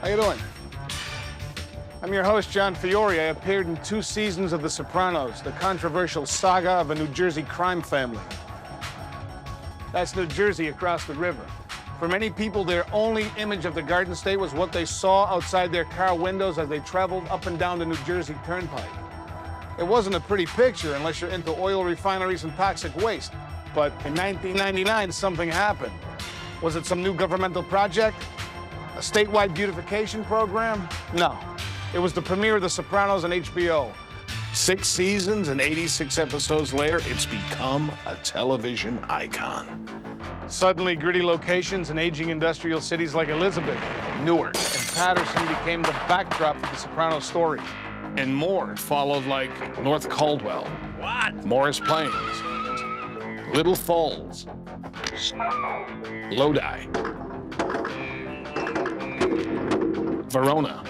How you doing? I'm your host, John Fiore. I appeared in 2 seasons of The Sopranos, the controversial saga of a New Jersey crime family. That's New Jersey across the river. For many people, their only image of the Garden State was what they saw outside their car windows as they traveled up and down the New Jersey Turnpike. It wasn't a pretty picture unless you're into oil refineries and toxic waste. But in 1999, something happened. Was it some new governmental project? A statewide beautification program? No. It was the premiere of The Sopranos on HBO. 6 seasons and 86 episodes later, it's become a television icon. Suddenly, gritty locations in aging industrial cities like Elizabeth, Newark, and Patterson became the backdrop of the Sopranos story. And more followed, like North Caldwell, Morris Plains, Little Falls, Lodi, Verona.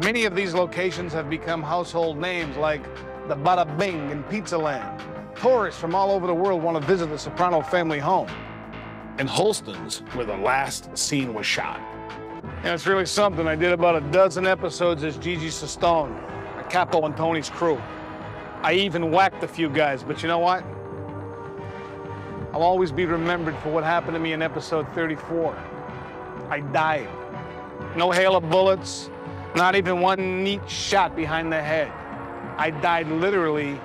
Many of these locations have become household names like the Bada Bing in Pizza Land. Tourists from all over the world want to visit the Soprano family home. And Holston's, where the last scene was shot. And it's really something. I did about a dozen episodes as Gigi Sestone, a Capo and Tony's crew. I even whacked a few guys, but you know what? I'll always be remembered for what happened to me in episode 34. I died. No hail of bullets, not even one neat shot behind the head. I died literally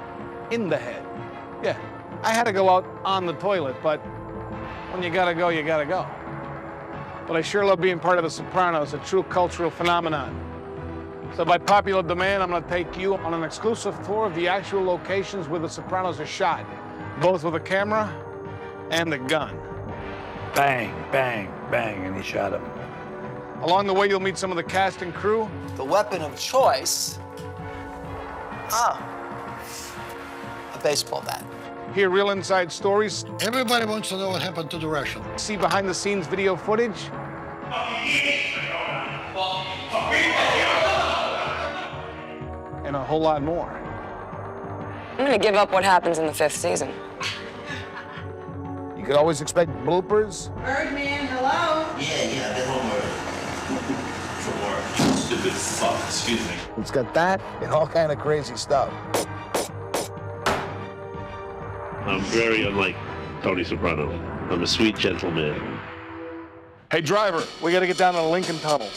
in the head. Yeah, I had to go out on the toilet, but when you gotta go, you gotta go. But I sure love being part of The Sopranos, a true cultural phenomenon. So by popular demand, I'm gonna take you on an exclusive tour of the actual locations where The Sopranos are shot, both with a camera and a gun. Bang, bang, bang, and he shot him. Along the way, you'll meet some of the cast and crew. The weapon of choice? A baseball bat. Hear real inside stories. Everybody wants to know what happened to the Russian. See behind-the-scenes video footage. And a whole lot more. I'm gonna give up what happens in the 5th season. You could always expect bloopers. Birdman, hello? Yeah, get homework. For more stupid fuck, excuse me. It's got that and all kind of crazy stuff. I'm very unlike Tony Soprano. I'm a sweet gentleman. Hey, driver, we gotta get down to the Lincoln Tunnel.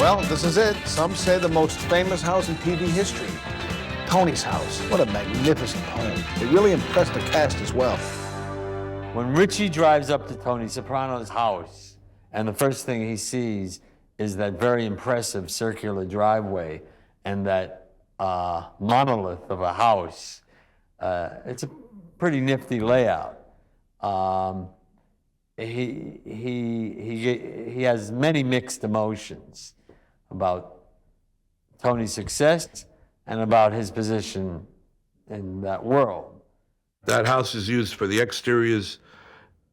Well, this is it. Some say the most famous house in TV history. Tony's house. What a magnificent home. It really impressed the cast as well. When Richie drives up to Tony Soprano's house, and the first thing he sees is that very impressive circular driveway and that monolith of a house, it's a pretty nifty layout. He has many mixed emotions about Tony's success and about his position in that world. That house is used for the exteriors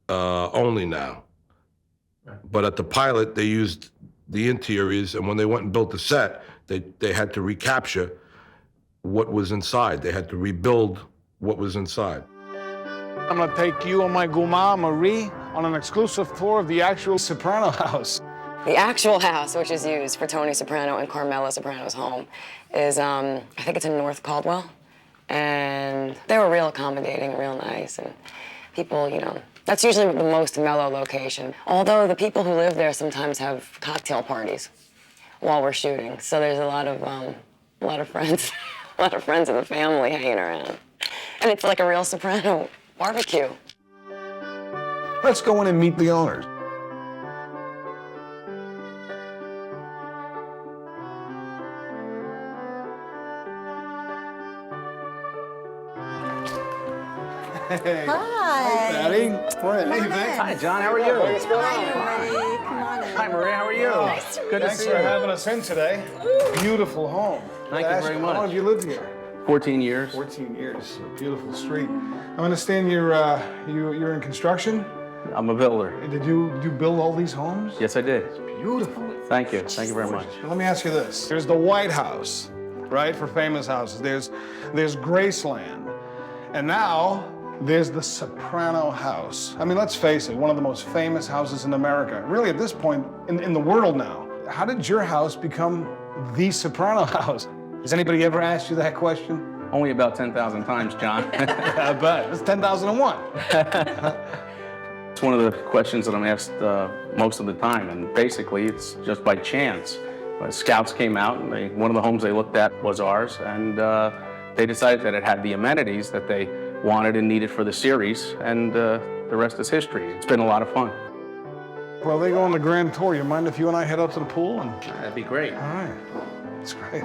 only now. But at the pilot, they used the interiors, and when they went and built the set, they had to recapture what was inside. They had to rebuild what was inside. I'm gonna take you and my guma, Marie, on an exclusive tour of the actual Soprano house. The actual house, which is used for Tony Soprano and Carmela Soprano's home, is, I think it's in North Caldwell. And they were real accommodating, real nice. And people, you know, that's usually the most mellow location. Although the people who live there sometimes have cocktail parties, while we're shooting. So there's a lot of friends, a lot of friends of the family hanging around. And it's like a real Soprano barbecue. Let's go in and meet the owners. Hey. Hi. Patty. Hi, John. How are you? What's going on? Marie. Come on in. Hi, Maria. How are you? Good to Thanks see for you. having us in today. Beautiful home. Thank you very How long much. have you lived here? 14 years. 14 years. A beautiful street. I understand you're in construction. I'm a builder. Did you build all these homes? Yes, I did. Beautiful. Thank you. Thank you very much. Let me ask you this. There's the White House, right, for famous houses. There's Graceland. And now there's the Soprano house. I mean, let's face it, one of the most famous houses in America. Really, at this point, in the world now. How did your house become the Soprano house? Has anybody ever asked you that question? Only about 10,000 times, John. I bet. It's 10,001. It's one of the questions that I'm asked most of the time, and basically it's just by chance. Scouts came out, and one of the homes they looked at was ours, and they decided that it had the amenities that they wanted and needed for the series, and the rest is history. It's been a lot of fun. Well, they go on the grand tour. You mind if you and I head out to the pool? That'd be great. All right. That's great.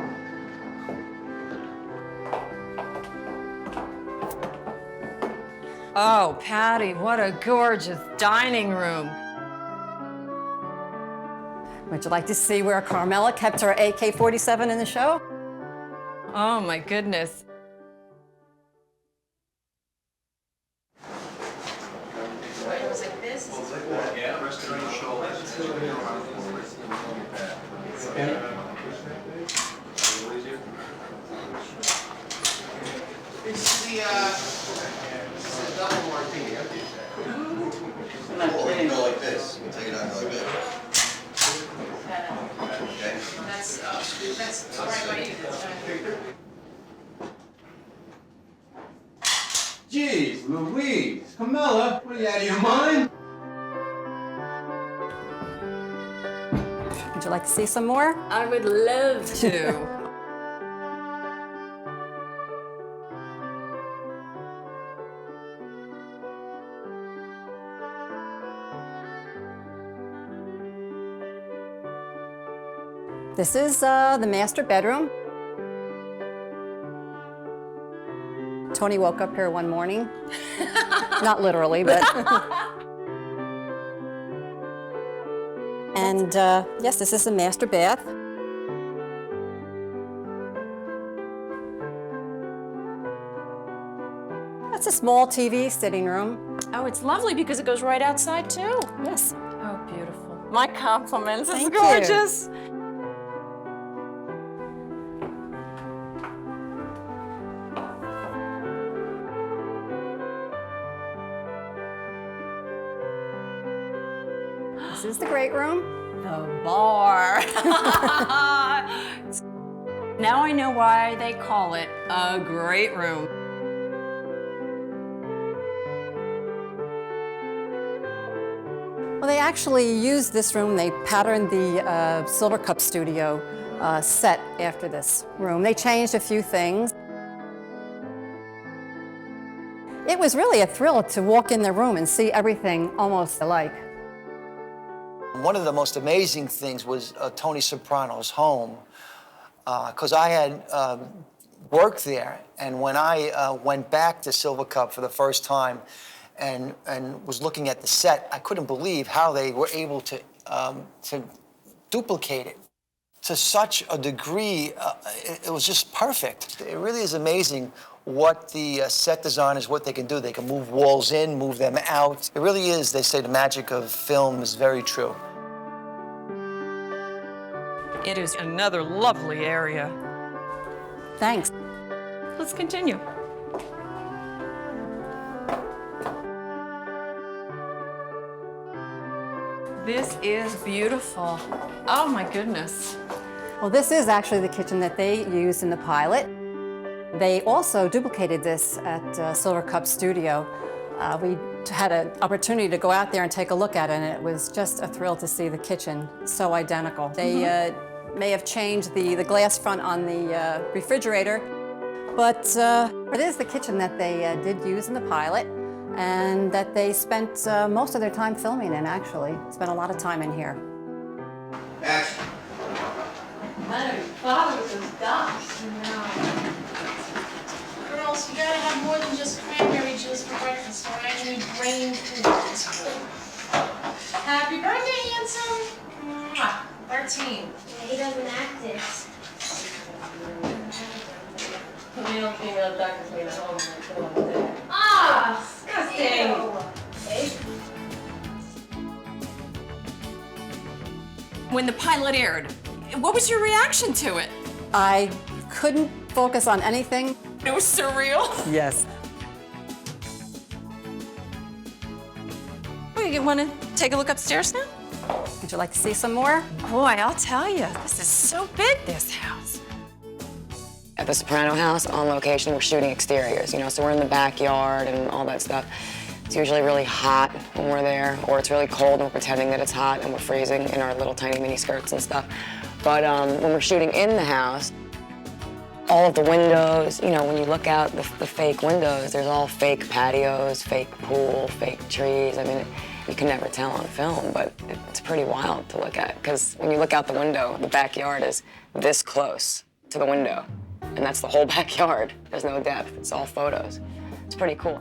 Oh, Patty, what a gorgeous dining room. Would you like to see where Carmela kept her AK-47 in the show? Oh, my goodness. It's the double martini. Go like this. Take it out like that. Okay. That's all right by you. Jeez, Louise, Camilla, what are you out of your mind? Would you like to see some more? I would love to. This is the master bedroom. Tony woke up here one morning. Not literally, but. And yes, this is the master bath. That's a small TV sitting room. Oh, it's lovely because it goes right outside too. Yes. Oh, beautiful. My compliments. It's Thank you. gorgeous. This is the great room. The bar. Now I know why they call it a great room. Well, they actually used this room. They patterned the Silver Cup studio set after this room. They changed a few things. It was really a thrill to walk in the room and see everything almost alike. One of the most amazing things was Tony Soprano's home, because I had worked there, and when I went back to Silver Cup for the first time and was looking at the set, I couldn't believe how they were able to duplicate it to such a degree. It was just perfect. It really is amazing what the set designers, what they can do. They can move walls in, move them out. It really is, they say the magic of film is very true. It is another lovely area. Thanks. Let's continue. This is beautiful. Oh my goodness. Well, this is actually the kitchen that they used in the pilot. They also duplicated this at Silver Cup Studio. We had an opportunity to go out there and take a look at it, and it was just a thrill to see the kitchen so identical. They may have changed the glass front on the refrigerator, but it is the kitchen that they did use in the pilot and that they spent most of their time filming in, actually. Spent a lot of time in here. Action. Leonard, father with those ducks. Girls, you gotta have more than just cranberry juice for breakfast, all right? You need brain food. Happy birthday, handsome. Mwah. 13. Yeah, he doesn't act it. Male, female duck clean at home and put on the day. Ah, Disgusting. When the pilot aired, what was your reaction to it? I couldn't focus on anything. It was surreal. Yes. Oh, you want to take a look upstairs now? Would you like to see some more? Boy, I'll tell you, this is so big, this house. At the Soprano house, on location, we're shooting exteriors, so we're in the backyard and all that stuff. It's usually really hot when we're there, or it's really cold and we're pretending that it's hot and we're freezing in our little tiny mini skirts and stuff. But when we're shooting in the house, all of the windows, when you look out the fake windows, there's all fake patios, fake pool, fake trees. I mean, you can never tell on film, but it's pretty wild to look at, because when you look out the window, the backyard is this close to the window, and that's the whole backyard. There's no depth, it's all photos. It's pretty cool.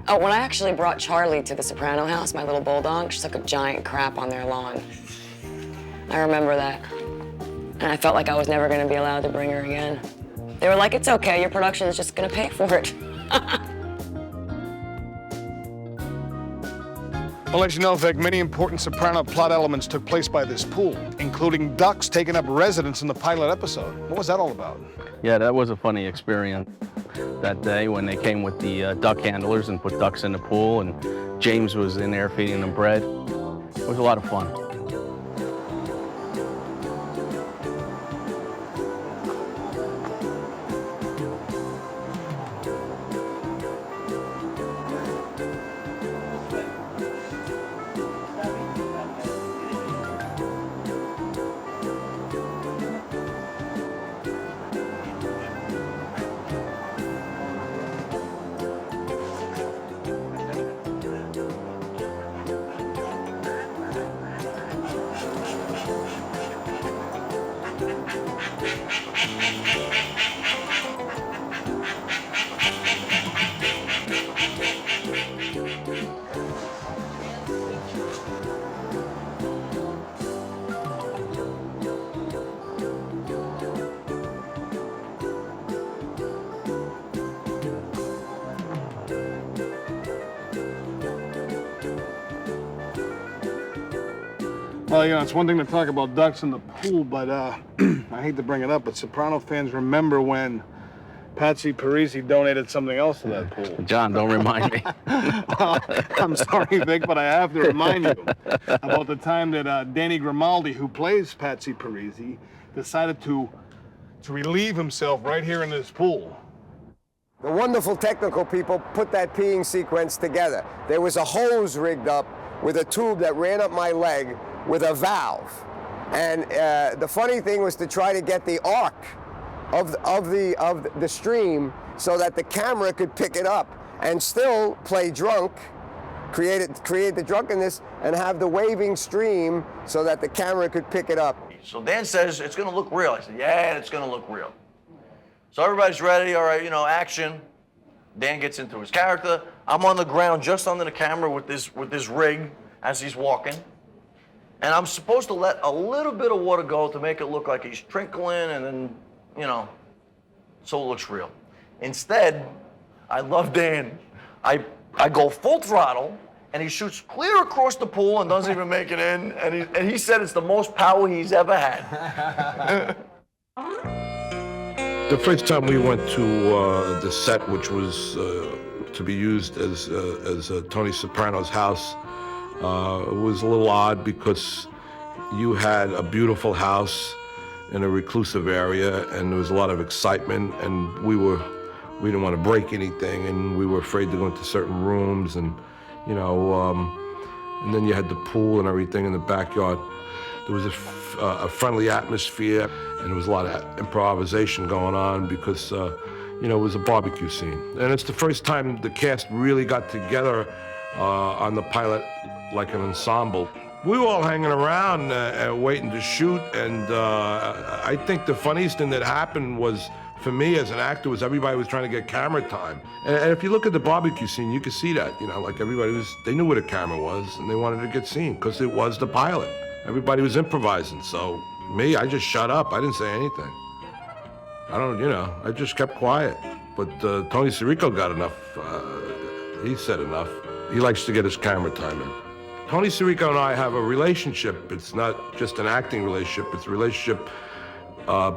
Oh, when I actually brought Charlie to the Soprano house, my little bulldog, she took a giant crap on their lawn. I remember that. And I felt like I was never gonna be allowed to bring her again. They were like, it's okay, your production is just gonna pay for it. I'll let you know, Vic, many important Soprano plot elements took place by this pool, including ducks taking up residence in the pilot episode. What was that all about? Yeah, that was a funny experience that day when they came with the duck handlers and put ducks in the pool, and James was in there feeding them bread. It was a lot of fun. Well, it's one thing to talk about ducks in the pool, but I hate to bring it up, but Soprano fans remember when Patsy Parisi donated something else to that pool. John, don't remind me. I'm sorry, Vic, but I have to remind you about the time that Danny Grimaldi, who plays Patsy Parisi, decided to relieve himself right here in this pool. The wonderful technical people put that peeing sequence together. There was a hose rigged up with a tube that ran up my leg with a valve. And the funny thing was to try to get the arc of the stream so that the camera could pick it up and still play drunk, create the drunkenness, and have the waving stream so that the camera could pick it up. So Dan says, it's gonna look real. I said, yeah, it's gonna look real. So everybody's ready, all right, action. Dan gets into his character. I'm on the ground just under the camera with this rig as he's walking. And I'm supposed to let a little bit of water go to make it look like he's trickling, and then, so it looks real. Instead, I love Dan. I go full throttle, and he shoots clear across the pool and doesn't even make it in. And he said it's the most power he's ever had. The first time we went to the set, which was to be used as Tony Soprano's house, it was a little odd because you had a beautiful house in a reclusive area, and there was a lot of excitement, and we didn't want to break anything, and we were afraid to go into certain rooms, and and then you had the pool and everything in the backyard. There was a friendly atmosphere, and there was a lot of improvisation going on because, you know, it was a barbecue scene. And it's the first time the cast really got together on the pilot like an ensemble. We were all hanging around waiting to shoot, and I think the funniest thing that happened was, for me as an actor, was everybody was trying to get camera time. And if you look at the barbecue scene, you can see that, you know, like they knew where the camera was, and they wanted to get seen, because it was the pilot. Everybody was improvising, so me, I just shut up. I didn't say anything. I just kept quiet. But Tony Sirico got enough, he said enough. He likes to get his camera time in. Tony Sirico and I have a relationship. It's not just an acting relationship, it's a relationship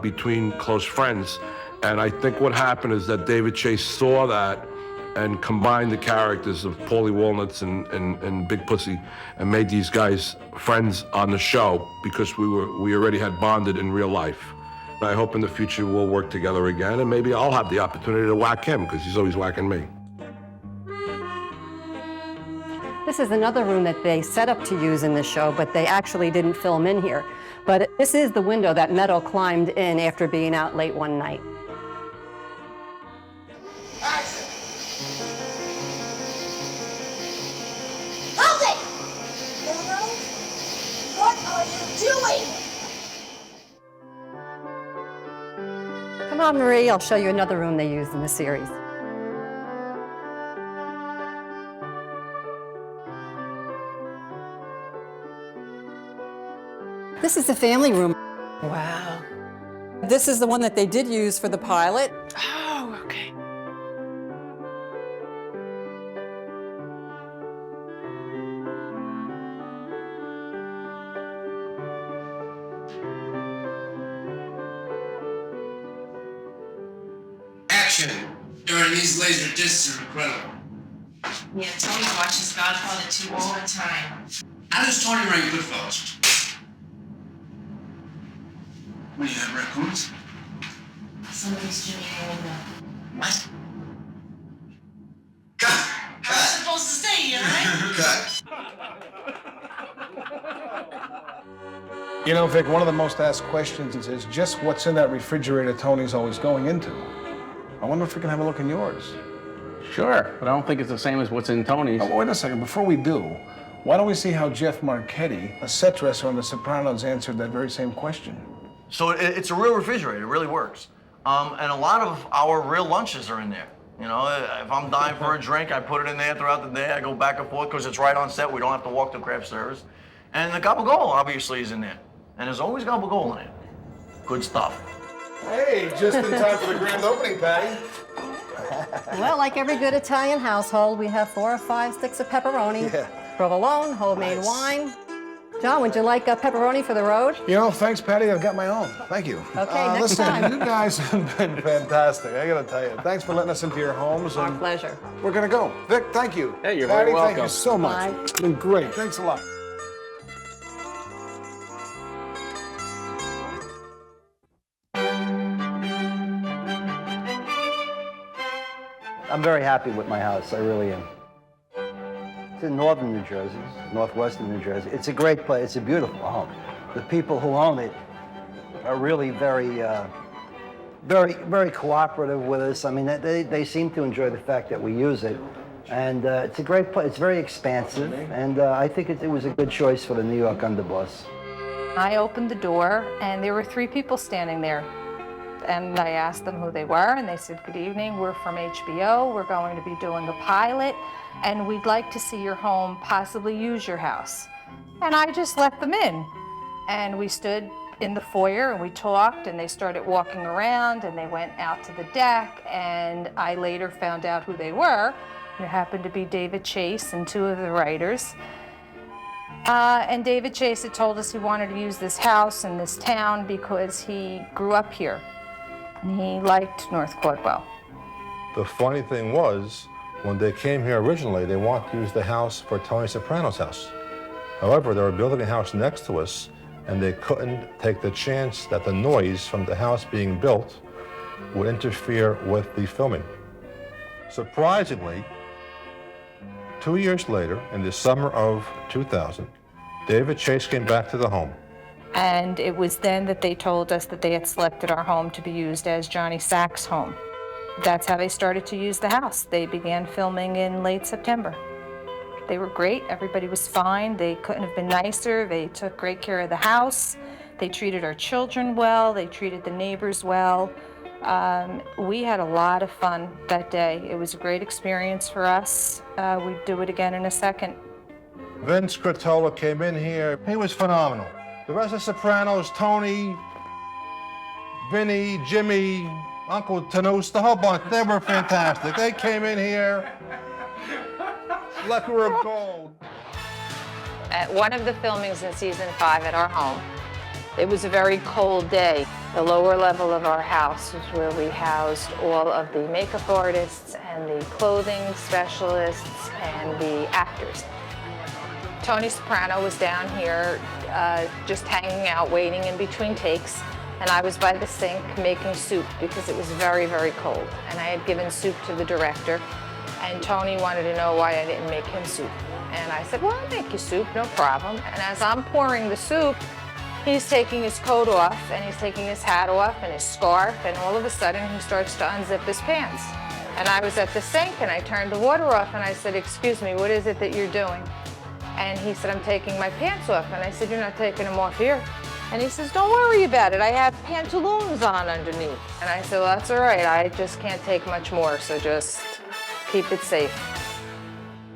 between close friends. And I think what happened is that David Chase saw that and combined the characters of Paulie Walnuts and Big Pussy and made these guys friends on the show because we already had bonded in real life. I hope in the future we'll work together again, and maybe I'll have the opportunity to whack him because he's always whacking me. This is another room that they set up to use in the show, but they actually didn't film in here. But this is the window that Meadow climbed in after being out late one night. Hold it! Meadow, what are you doing? Come on, Marie, I'll show you another room they used in the series. This is the family room. Wow. This is the one that they did use for the pilot. Oh, okay. Action during these laser discs are incredible. Yeah, Tony watches Godfather 2 all the time. How does Tony rank Goodfellas? What do you have, raccoons? Somebody's Jimmy Holden. What? I was supposed to say, you right? Cut. You know, Vic, one of the most asked questions is just what's in that refrigerator Tony's always going into. I wonder if we can have a look in yours. Sure, but I don't think it's the same as what's in Tony's. Oh, wait a second. Before we do, why don't we see how Jeff Marchetti, a set dresser on The Sopranos, answered that very same question? So it's a real refrigerator. It really works. And a lot of our real lunches are in there. You know, if I'm dying for a drink, I put it in there throughout the day. I go back and forth because it's right on set. We don't have to walk to craft service. And the gabagool obviously is in there. And there's always gabagool in it. Good stuff. Hey, just in time for the grand opening, Patty. Well, like every good Italian household, we have 4 or 5 sticks of pepperoni, provolone, homemade wine. John, would you like a pepperoni for the road? You know, thanks, Patty. I've got my own. Thank you. Okay, next listen, time. You guys have been fantastic. I gotta tell you. Thanks for letting us into your homes. Our pleasure. We're gonna go. Vic, thank you. Hey, you're Patty, very welcome. Thank you so much. Bye. It's been great. Thanks a lot. I'm very happy with my house. I really am. It's in northern New Jersey, northwestern New Jersey. It's a great place. It's a beautiful home. The people who own it are really very cooperative with us. I mean, they seem to enjoy the fact that we use it. And it's a great place. It's very expansive. And I think it was a good choice for the New York underboss. I opened the door, and there were 3 people standing there. And I asked them who they were, and they said, "Good evening, we're from HBO. We're going to be doing a pilot, and we'd like to see your home, possibly use your house." And I just let them in. And we stood in the foyer, and we talked, and they started walking around, and they went out to the deck, and I later found out who they were. It happened to be David Chase and 2 of the writers. And David Chase had told us he wanted to use this house in this town because he grew up here. And he liked North Caldwell. The funny thing was, when they came here originally, they wanted to use the house for Tony Soprano's house. However, they were building a house next to us, and they couldn't take the chance that the noise from the house being built would interfere with the filming. Surprisingly, 2 years later, in the summer of 2000, David Chase came back to the home, And it was then that they told us that they had selected our home to be used as Johnny Sack's home. That's how they started to use the house. They began filming in late September. They were great, everybody was fine, they couldn't have been nicer, they took great care of the house, they treated our children well, they treated the neighbors well. We had a lot of fun that day. It was a great experience for us. We'd do it again in a second. Vince Scratola came in here. He was phenomenal. The rest of Sopranos, Tony, Vinny, Jimmy, Uncle Tanous, the whole bunch, they were fantastic. They came in here like we were gold. At one of the filmings in season 5 at our home, it was a very cold day. The lower level of our house was where we housed all of the makeup artists and the clothing specialists and the actors. Tony Soprano was down here just hanging out, waiting in between takes, and I was by the sink making soup because it was very, very cold. And I had given soup to the director, and Tony wanted to know why I didn't make him soup. And I said, well, I'll make you soup, no problem. And as I'm pouring the soup, he's taking his coat off, and he's taking his hat off and his scarf, and all of a sudden he starts to unzip his pants. And I was at the sink, and I turned the water off, and I said, excuse me, what is it that you're doing? And he said, I'm taking my pants off. And I said, you're not taking them off here. And he says, don't worry about it. I have pantaloons on underneath. And I said, well, that's all right. I just can't take much more, so just keep it safe.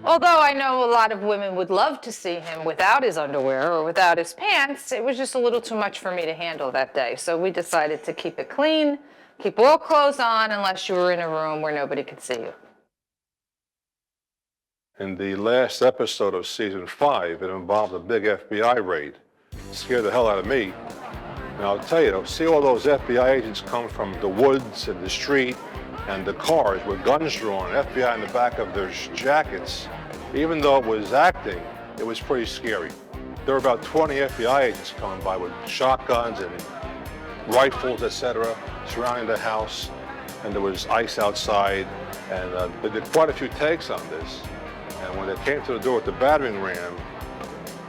Although I know a lot of women would love to see him without his underwear or without his pants, it was just a little too much for me to handle that day. So we decided to keep it clean, keep all clothes on unless you were in a room where nobody could see you. In the last episode of season 5, it involved a big FBI raid. It scared the hell out of me. And I'll tell you, see all those FBI agents come from the woods and the street and the cars with guns drawn, FBI in the back of their jackets. Even though it was acting, it was pretty scary. There were about 20 FBI agents coming by with shotguns and rifles, etc., surrounding the house. And there was ice outside. And they did quite a few takes on this. And when they came to the door with the battering ram,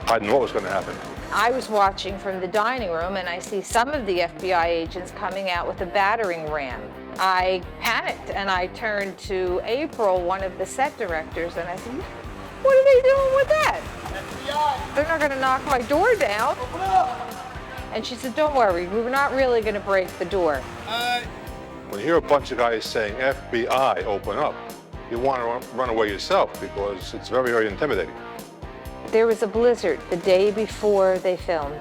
I didn't know what was going to happen. I was watching from the dining room, and I see some of the FBI agents coming out with a battering ram. I panicked, and I turned to April, one of the set directors, and I said, what are they doing with that? FBI. They're not going to knock my door down. Open up. And she said, don't worry, we're not really going to break the door. When you hear a bunch of guys saying, FBI, open up, you want to run away yourself because it's very, very intimidating. There was a blizzard the day before they filmed,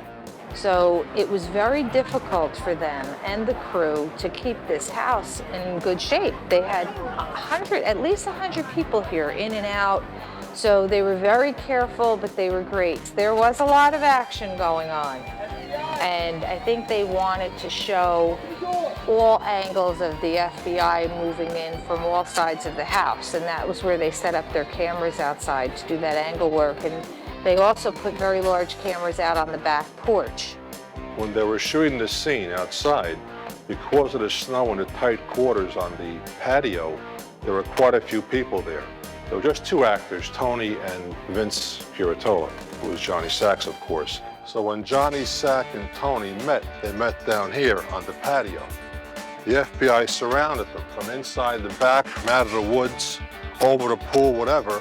so it was very difficult for them and the crew to keep this house in good shape. They had at least 100 people here, in and out, so they were very careful, but they were great. There was a lot of action going on, and I think they wanted to show all angles of the FBI moving in from all sides of the house, and that was where they set up their cameras outside to do that angle work. And they also put very large cameras out on the back porch. When they were shooting the scene outside, because of the snow and the tight quarters on the patio, there were quite a few people there. There were just 2 actors, Tony and Vince Scratola, who was Johnny Sack's, of course. So when Johnny Sack and Tony met, they met down here on the patio. The FBI surrounded them from inside the back, from out of the woods, over the pool, whatever.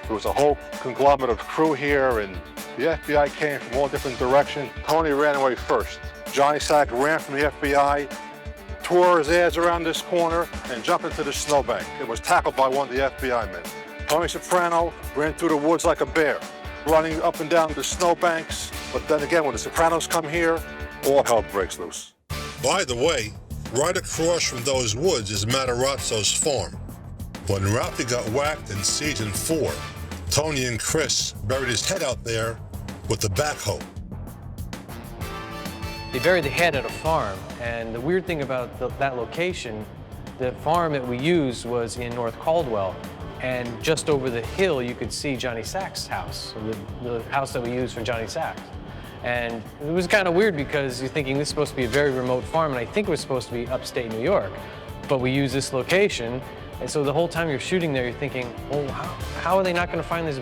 There was a whole conglomerate of crew here, and the FBI came from all different directions. Tony ran away first. Johnny Sack ran from the FBI, tore his ass around this corner, and jumped into the snowbank. It was tackled by one of the FBI men. Tony Soprano ran through the woods like a bear, running up and down the snowbanks. But then again, when the Sopranos come here, all hell breaks loose. By the way, right across from those woods is Matarazzo's farm. When Ralphie got whacked in season 4, Tony and Chris buried his head out there with the backhoe. They buried the head at a farm, and the weird thing about that location, the farm that we used was in North Caldwell, and just over the hill you could see Johnny Sack's house, the house that we used for Johnny Sack. And it was kind of weird because you're thinking this is supposed to be a very remote farm, and I think it was supposed to be upstate New York, but we used this location, and so the whole time you're shooting there, you're thinking, well, how are they not going to find this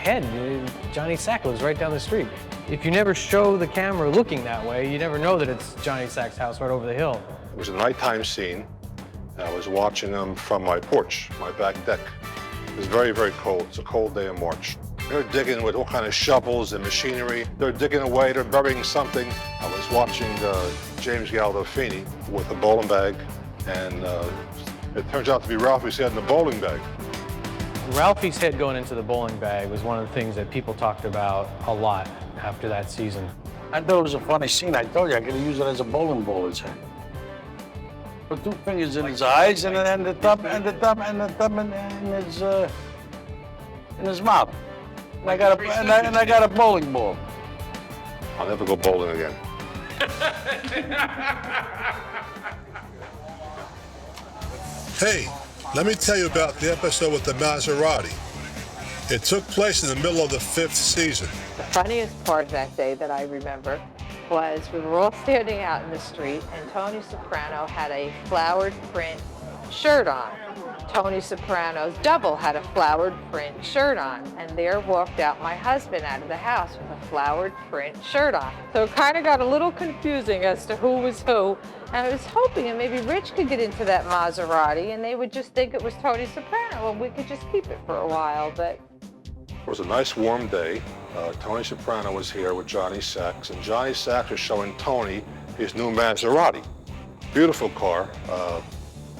head. Johnny Sack lives right down the street. If you never show the camera looking that way, you never know that it's Johnny Sack's house right over the hill. It was a nighttime scene. I was watching them from my porch, my back deck. It was very, very cold. It's a cold day in March. They're digging with all kind of shovels and machinery. They're digging away, they're burying something. I was watching James Gandolfini with a bowling bag, and it turns out to be Ralphie's head in the bowling bag. Ralphie's head going into the bowling bag was one of the things that people talked about a lot after that season. I thought it was a funny scene. I told you I could have used it as a bowling ball, his head. Put 2 fingers in his eyes and the thumb in his mouth. And I got a bowling ball. I'll never go bowling again. Hey, let me tell you about the episode with the Maserati. It took place in the middle of the 5th season. The funniest part of that day that I remember was we were all standing out in the street and Tony Soprano had a flowered print shirt on. Tony Soprano's double had a flowered print shirt on, and there walked out my husband out of the house with a flowered print shirt on. So it kind of got a little confusing as to who was who, and I was hoping that maybe Rich could get into that Maserati and they would just think it was Tony Soprano and we could just keep it for a while, but... It was a nice warm day. Tony Soprano was here with Johnny Sack, and Johnny Sack was showing Tony his new Maserati. Beautiful car.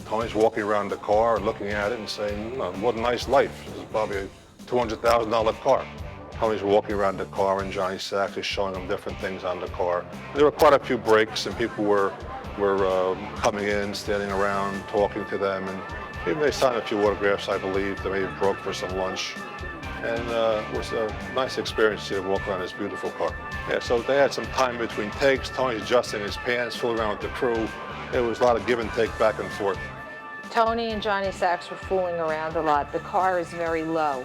Tony's walking around the car and looking at it and saying, what a nice life. This is probably a $200,000 car. Tony's walking around the car and Johnny Sack is showing him different things on the car. There were quite a few breaks and people were coming in, standing around, talking to them, and even they signed a few autographs, I believe. They maybe broke for some lunch. And it was a nice experience to see them walk around this beautiful car. Yeah, so they had some time between takes. Tony's adjusting his pants, fooling around with the crew. It was a lot of give and take back and forth. Tony and Johnny Sack were fooling around a lot. The car is very low.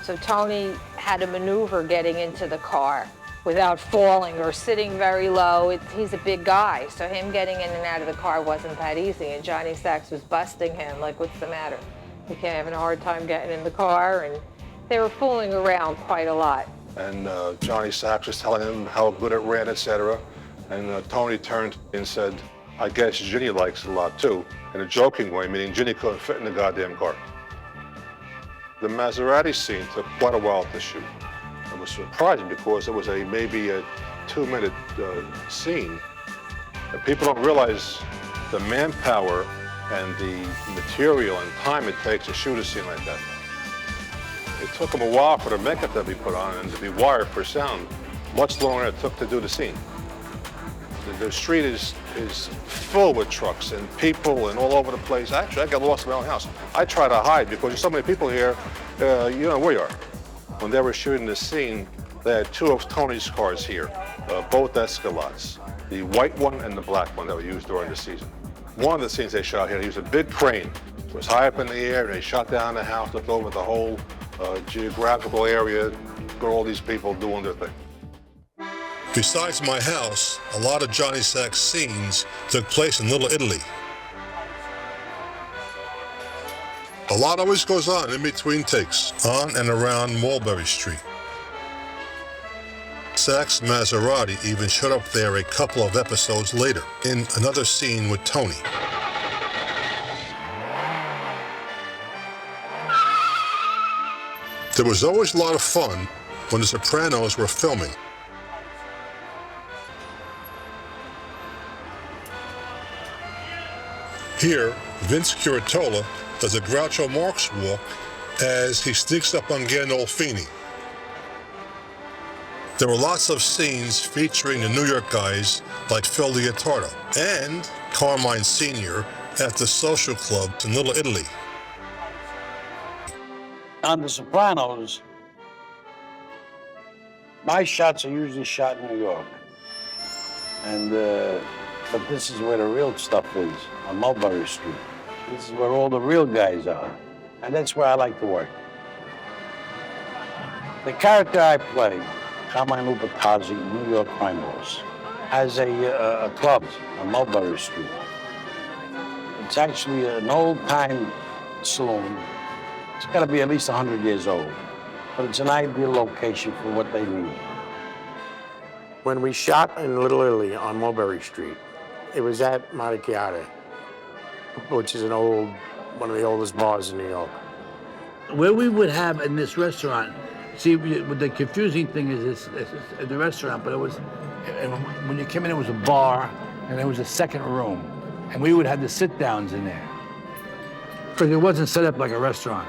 So Tony had to maneuver getting into the car without falling or sitting very low. He's a big guy, so him getting in and out of the car wasn't that easy. And Johnny Sack was busting him, like, what's the matter? You can't having a hard time getting in the car, and they were fooling around quite a lot. And Johnny Sack was telling him how good it ran, etc. And Tony turned and said, I guess Ginny likes it a lot too, in a joking way, meaning Ginny couldn't fit in the goddamn car. The Maserati scene took quite a while to shoot. It was surprising because it was maybe a 2-minute scene. And people don't realize the manpower and the material and time it takes to shoot a scene like that. It took them a while for the makeup to be put on and to be wired for sound, much longer than it took to do the scene. The street is full with trucks and people and all over the place. Actually, I got lost in my own house. I try to hide because there's so many people here, you know where you are. When they were shooting the scene, they had 2 of Tony's cars here, both Escalades, the white one and the black one that were used during the season. One of the scenes they shot here, they used a big crane. It was high up in the air, and they shot down the house, looked over the whole geographical area, got all these people doing their thing. Besides my house, a lot of Johnny Sack's scenes took place in Little Italy. A lot always goes on in between takes, on and around Mulberry Street. Sack's Maserati even showed up there a couple of episodes later, in another scene with Tony. There was always a lot of fun when the Sopranos were filming. Here, Vince Curatola does a Groucho Marx walk as he sneaks up on Gandolfini. There were lots of scenes featuring the New York guys like Phil Leotardo and Carmine Sr. at the social club in Little Italy. On The Sopranos, my shots are usually shot in New York. But this is where the real stuff is, on Mulberry Street. This is where all the real guys are. And that's where I like to work. The character I play, Carmine Lupatazzi, New York crime boss, has a club on Mulberry Street. It's actually an old-time saloon. It's got to be at least 100 years old. but it's an ideal location for what they need. When we shot in Little Italy on Mulberry Street, it was at Maricchiare, which is one of the oldest bars in New York. Where we would have in this restaurant, see, the confusing thing is it's the restaurant, but it was, when you came in, it was a bar, and there was a second room, and we would have the sit-downs in there. Because it wasn't set up like a restaurant.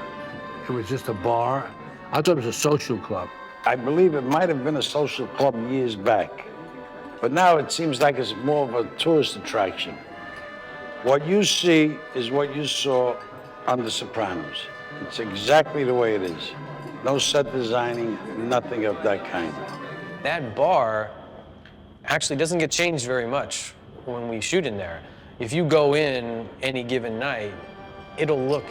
It was just a bar. I thought it was a social club. I believe it might have been a social club years back, but now it seems like it's more of a tourist attraction. What you see is what you saw on The Sopranos. It's exactly the way it is. No set designing, nothing of that kind. That bar actually doesn't get changed very much when we shoot in there. If you go in any given night, it'll look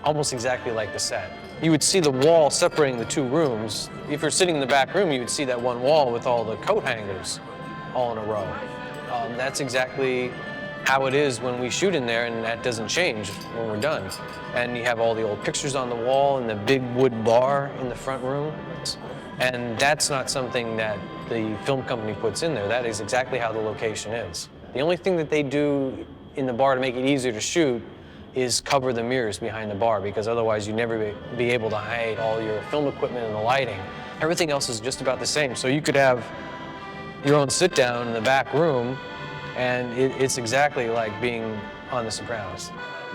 almost exactly like the set. You would see the wall separating the two rooms. If you're sitting in the back room, you would see that one wall with all the coat hangers all in a row. That's exactly how it is when we shoot in there, and that doesn't change when we're done. And you have all the old pictures on the wall and the big wood bar in the front room. And that's not something that the film company puts in there. That is exactly how the location is. The only thing that they do in the bar to make it easier to shoot is cover the mirrors behind the bar, because otherwise you'd never be able to hide all your film equipment and the lighting. Everything else is just about the same. So you could have your own sit down in the back room, and it's exactly like being on The Sopranos.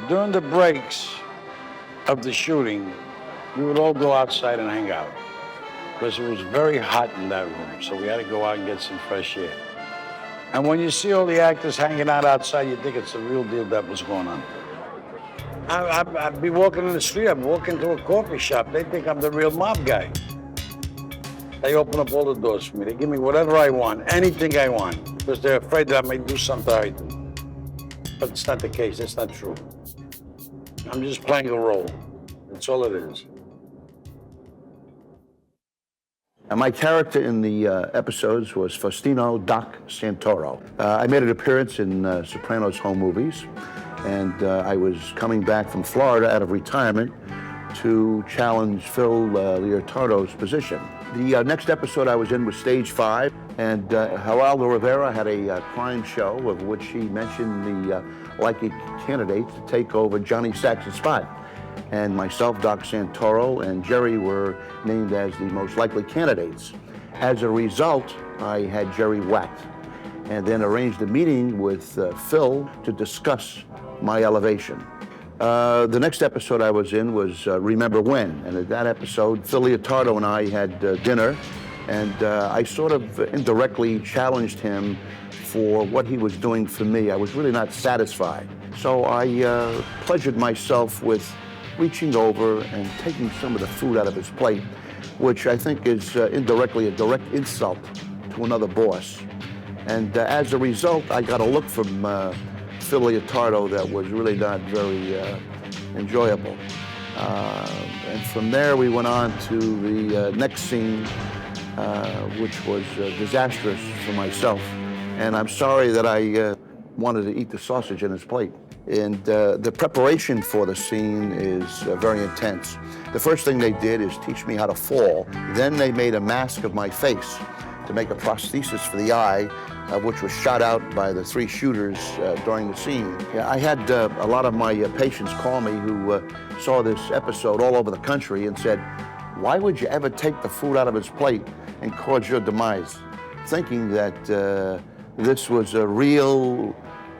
During the breaks of the shooting, we would all go outside and hang out, because it was very hot in that room, so we had to go out and get some fresh air. And when you see all the actors hanging out outside, you think it's the real deal that was going on. I'd be walking in the street, I'd walk into a coffee shop, they think I'm the real mob guy. They open up all the doors for me. They give me whatever I want, anything I want, because they're afraid that I may do something I do. But it's not the case, that's not true. I'm just playing a role. That's all it is. And my character in the episodes was Faustino Doc Santoro. I made an appearance in Sopranos home movies, and I was coming back from Florida out of retirement to challenge Phil Leotardo's position. The next episode I was in was Stage 5, and Geraldo Rivera had a crime show of which he mentioned the likely candidates to take over Johnny Saxon's spot. And myself, Doc Santoro, and Jerry were named as the most likely candidates. As a result, I had Jerry whacked, and then arranged a meeting with Phil to discuss my elevation. The next episode I was in was Remember When, and at that episode, Phil Leotardo and I had dinner, and I sort of indirectly challenged him for what he was doing for me. I was really not satisfied. So I pleasured myself with reaching over and taking some of the food out of his plate, which I think is indirectly a direct insult to another boss. And as a result, I got a look from Phil Leotardo that was really not very enjoyable. And from there, we went on to the next scene, which was disastrous for myself. And I'm sorry that I wanted to eat the sausage in his plate. And the preparation for the scene is very intense. The first thing they did is teach me how to fall. Then they made a mask of my face to make a prosthesis for the eye, which was shot out by the 3 shooters during the scene. Yeah, I had a lot of my patients call me who saw this episode all over the country and said, "Why would you ever take the food out of his plate and cause your demise?" Thinking that this was a real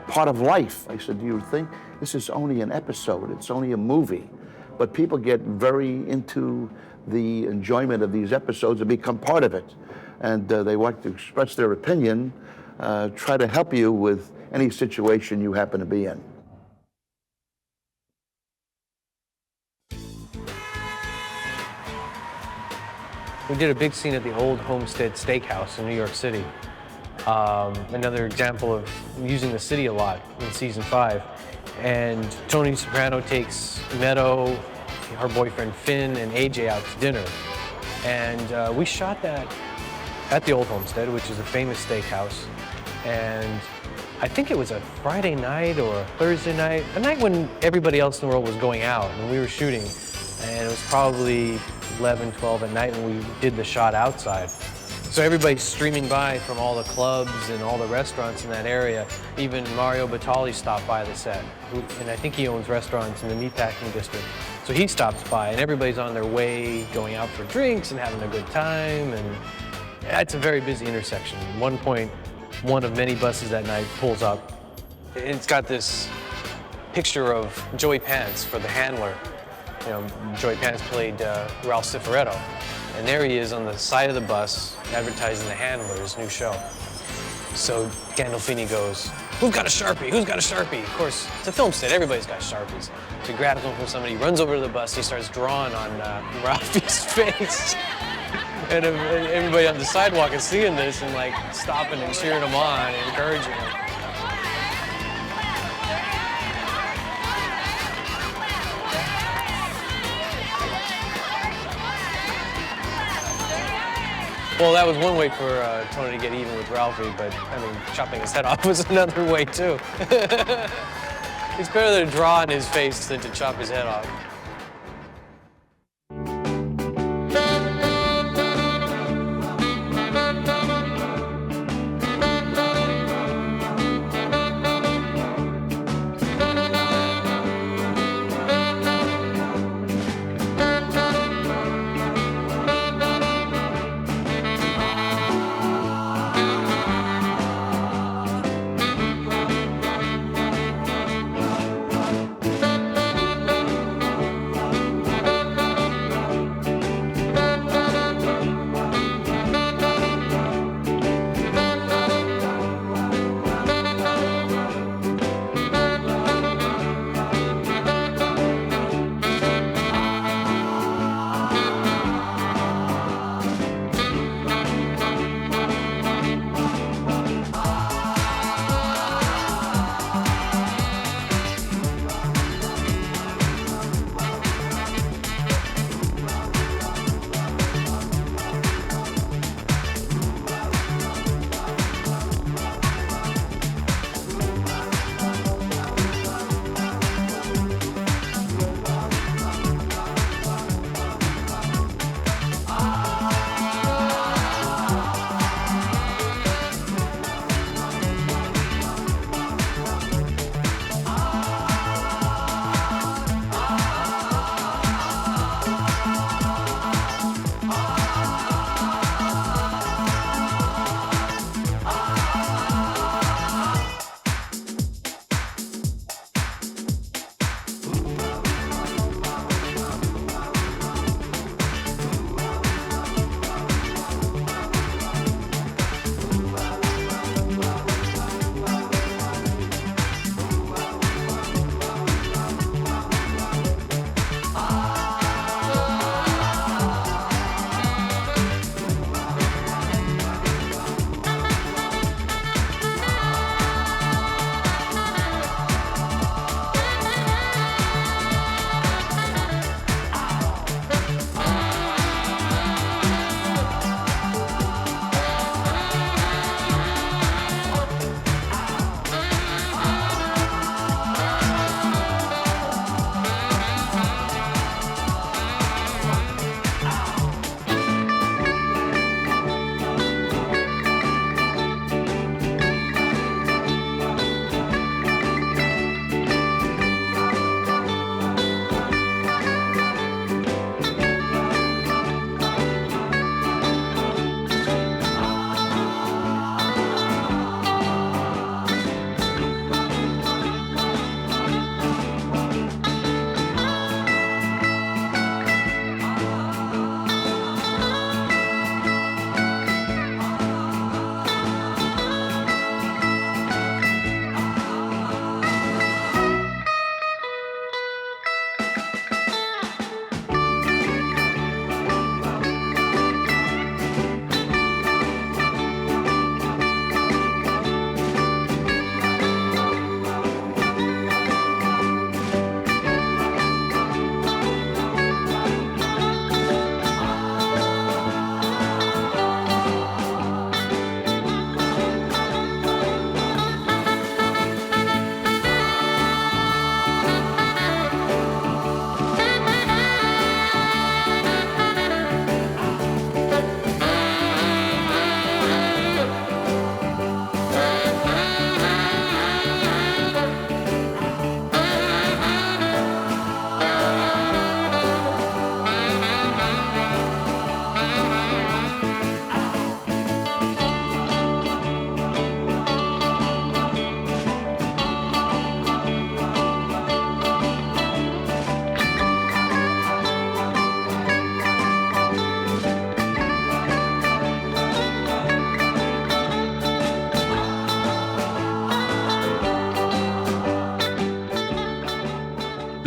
part of life. I said, "Do you think this is only an episode? It's only a movie." But people get very into the enjoyment of these episodes and become part of it. And they want to express their opinion, try to help you with any situation you happen to be in. We did a big scene at the old Homestead Steakhouse in New York City. Another example of using the city a lot in season 5. And Tony Soprano takes Meadow, her boyfriend Finn, and AJ out to dinner. And we shot that at the old Homestead, which is a famous steakhouse. And I think it was a Friday night or a Thursday night, a night when everybody else in the world was going out and we were shooting. And it was probably 11, 12 at night when we did the shot outside. So everybody's streaming by from all the clubs and all the restaurants in that area. Even Mario Batali stopped by the set, and I think he owns restaurants in the meatpacking district. So he stops by, and everybody's on their way, going out for drinks and having a good time, and it's a very busy intersection. At one point, one of many buses that night pulls up. It's got this picture of Joey Pants for the handler. You know, Joey Pants played Ralph Cifaretto. And there he is on the side of the bus advertising the handler's new show. So Gandolfini goes, "Who's got a Sharpie? Who's got a Sharpie?" Of course, it's a film set, everybody's got Sharpies. So he grabs one from somebody, runs over to the bus, he starts drawing on Ralphie's face. And everybody on the sidewalk is seeing this and like stopping and cheering him on and encouraging him. Well, that was one way for Tony to get even with Ralphie, but I mean, chopping his head off was another way too. It's better to draw on his face than to chop his head off.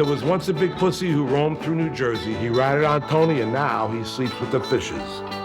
There was once a big pussy who roamed through New Jersey. He ratted on Tony, and now he sleeps with the fishes.